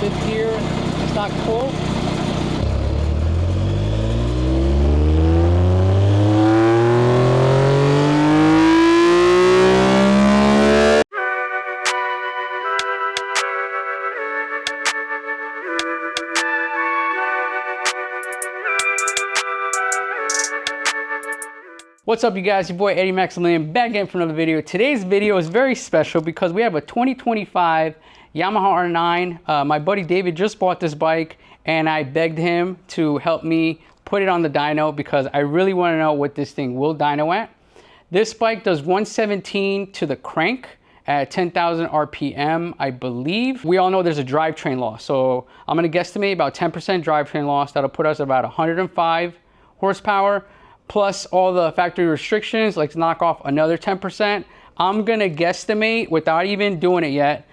fifth gear, stock pull. What's up, you guys? Your boy Eddie Maximilian back again for another video. Today's video is very special because we have a 2025 Yamaha R9. My buddy David just bought this bike and I begged him to help me put it on the dyno because I really want to know what this thing will dyno at. This bike does 117 to the crank at 10,000 RPM, I believe. We all know there's a drivetrain loss, so I'm going to guesstimate about 10% drivetrain loss. That'll put us about 105 horsepower. Plus all the factory restrictions, like to knock off another 10%. I'm gonna guesstimate, without even doing it yet,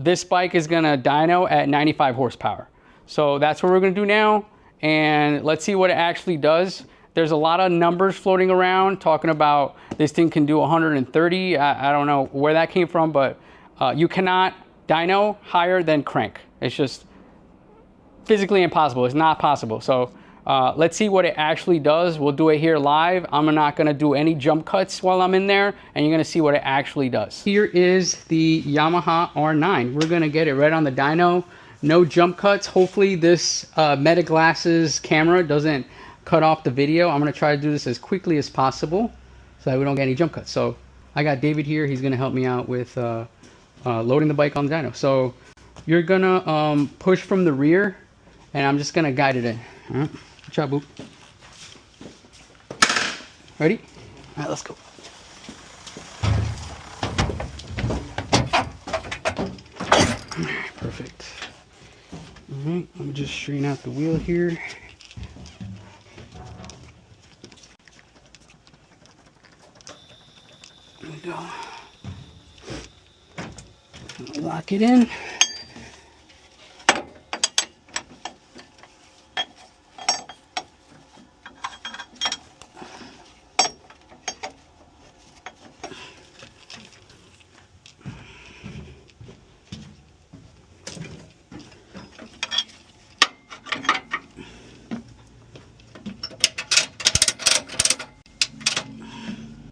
this bike is gonna dyno at 95 horsepower. So that's what we're gonna do now, and let's see what it actually does. There's a lot of numbers floating around talking about this thing can do 130. I don't know where that came from, but you cannot dyno higher than crank. It's just physically impossible. It's not possible. So let's see what it actually does. We'll do it here live. I'm not gonna do any jump cuts while I'm in there, and you're gonna see what it actually does. Here is the Yamaha R9. We're gonna get it right on the dyno. No jump cuts. Hopefully this Meta Glasses camera doesn't cut off the video. I'm gonna try to do this as quickly as possible so that we don't get any jump cuts. So I got David here. He's gonna help me out with loading the bike on the dyno. So you're gonna push from the rear, and I'm just gonna guide it in. All right. Good job, Boop. Ready? All right, let's go. Perfect. All right, let me just straighten out the wheel here. There we go. Lock it in.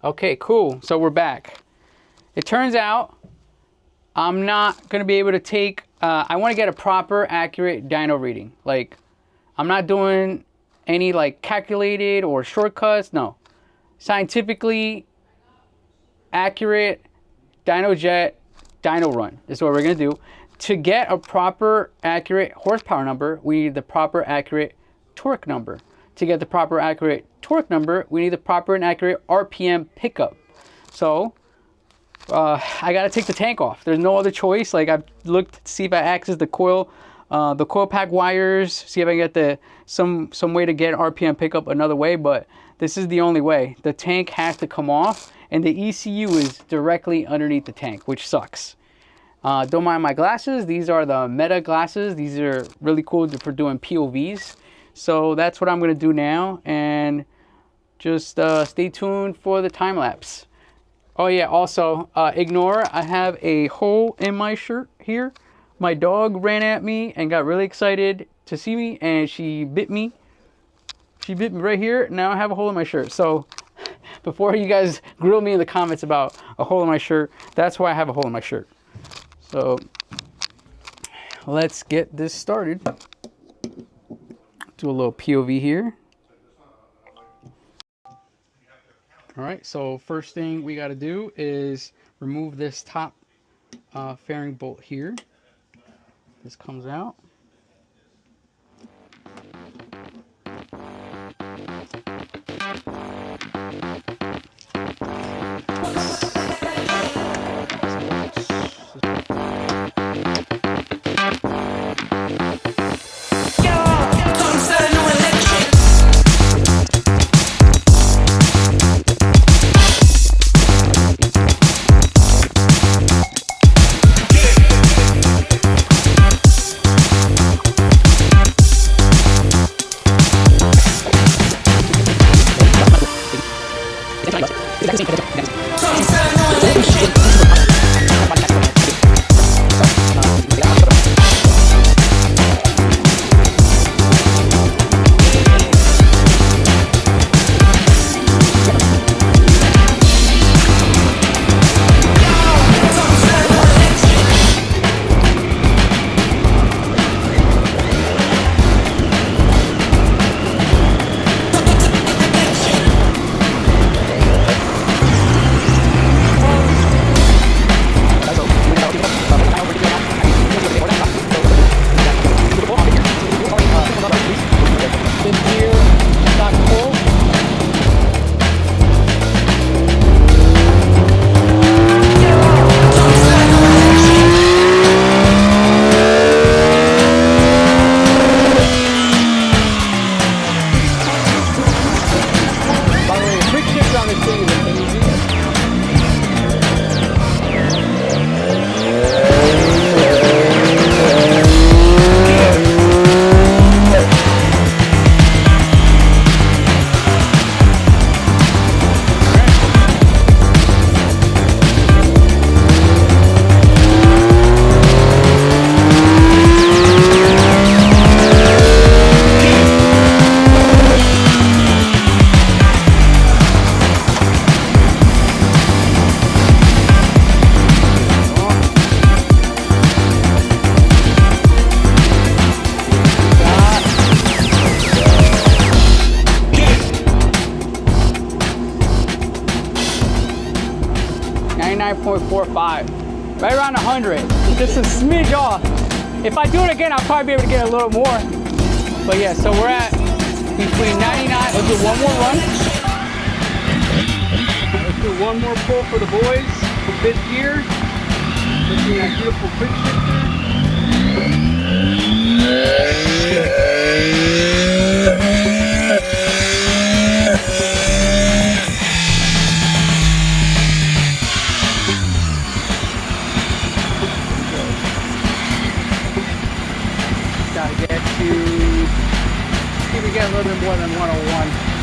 Okay, cool. So we're back. It turns out I'm not going to be able to take, I want to get a proper, accurate dyno reading. Like, I'm not doing any like calculated or shortcuts. No. Scientifically accurate DynoJet dyno run is what we're going to do. To get a proper, accurate horsepower number, we need the proper, accurate torque number. To get the proper, accurate torque number, we need the proper and accurate RPM pickup. So I gotta take the tank off. There's no other choice. Like, I've looked to see if I access the coil pack wires, see if I can get some way to get RPM pickup another way, but this is the only way. The tank has to come off, and the ECU is directly underneath the tank, which sucks. Don't mind my glasses. These are the Meta Glasses. These are really cool for doing POVs. So that's what I'm going to do now, and just stay tuned for the time lapse. Oh yeah, also ignore, I have a hole in my shirt here. My dog ran at me and got really excited to see me, and she bit me. She bit me right here. Now I have a hole in my shirt. So before you guys grill me in the comments about a hole in my shirt, that's why I have a hole in my shirt. So let's get this started. Do a little POV here. All right, so first thing we got to do is remove this top fairing bolt here. This comes out. 104.5. Right around 100. Just a smidge off. If I do it again, I'll probably be able to get a little more. But yeah, so we're at between 99. Let's do one more run. Let's do one more pull for the boys. Fifth gear. Let's see that beautiful quick shifter. Gotta get to, see if we get a little bit more than 101.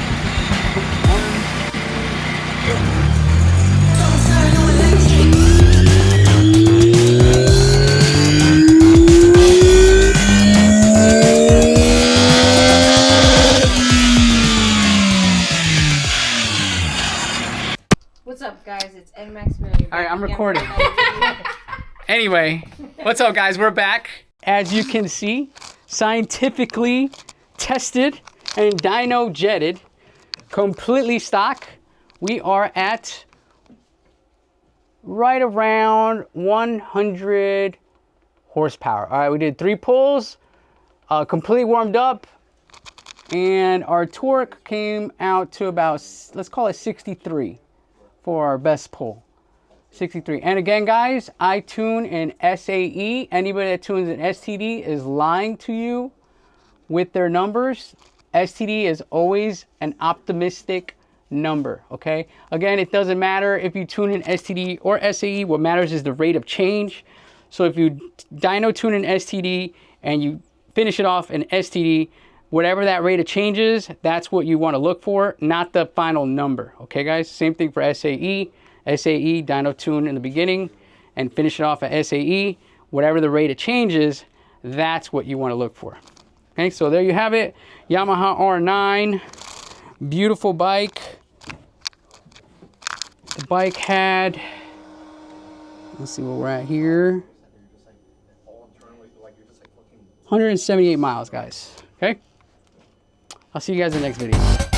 What's up, guys? It's NMAX Million. All right, I'm recording. Anyway, what's up, guys? We're back. As you can see, scientifically tested and dyno-jetted, completely stock. We are at right around 100 horsepower. All right, we did 3 pulls, completely warmed up, and our torque came out to about, let's call it 63 for our best pull. 63. And again, guys, I tune in SAE. Anybody that tunes in STD is lying to you with their numbers. STD is always an optimistic number, okay? Again, it doesn't matter if you tune in STD or SAE. What matters is the rate of change. So if you dyno tune in STD and you finish it off in STD, whatever that rate of change is, that's what you want to look for, not the final number, okay, guys? Same thing for SAE. SAE, dyno tune in the beginning and finish it off at SAE. Whatever the rate of change is, that's what you want to look for. Okay, so there you have it. Yamaha R9, beautiful bike. The bike had, let's see where we're at here. 178 miles, guys. Okay, I'll see you guys in the next video.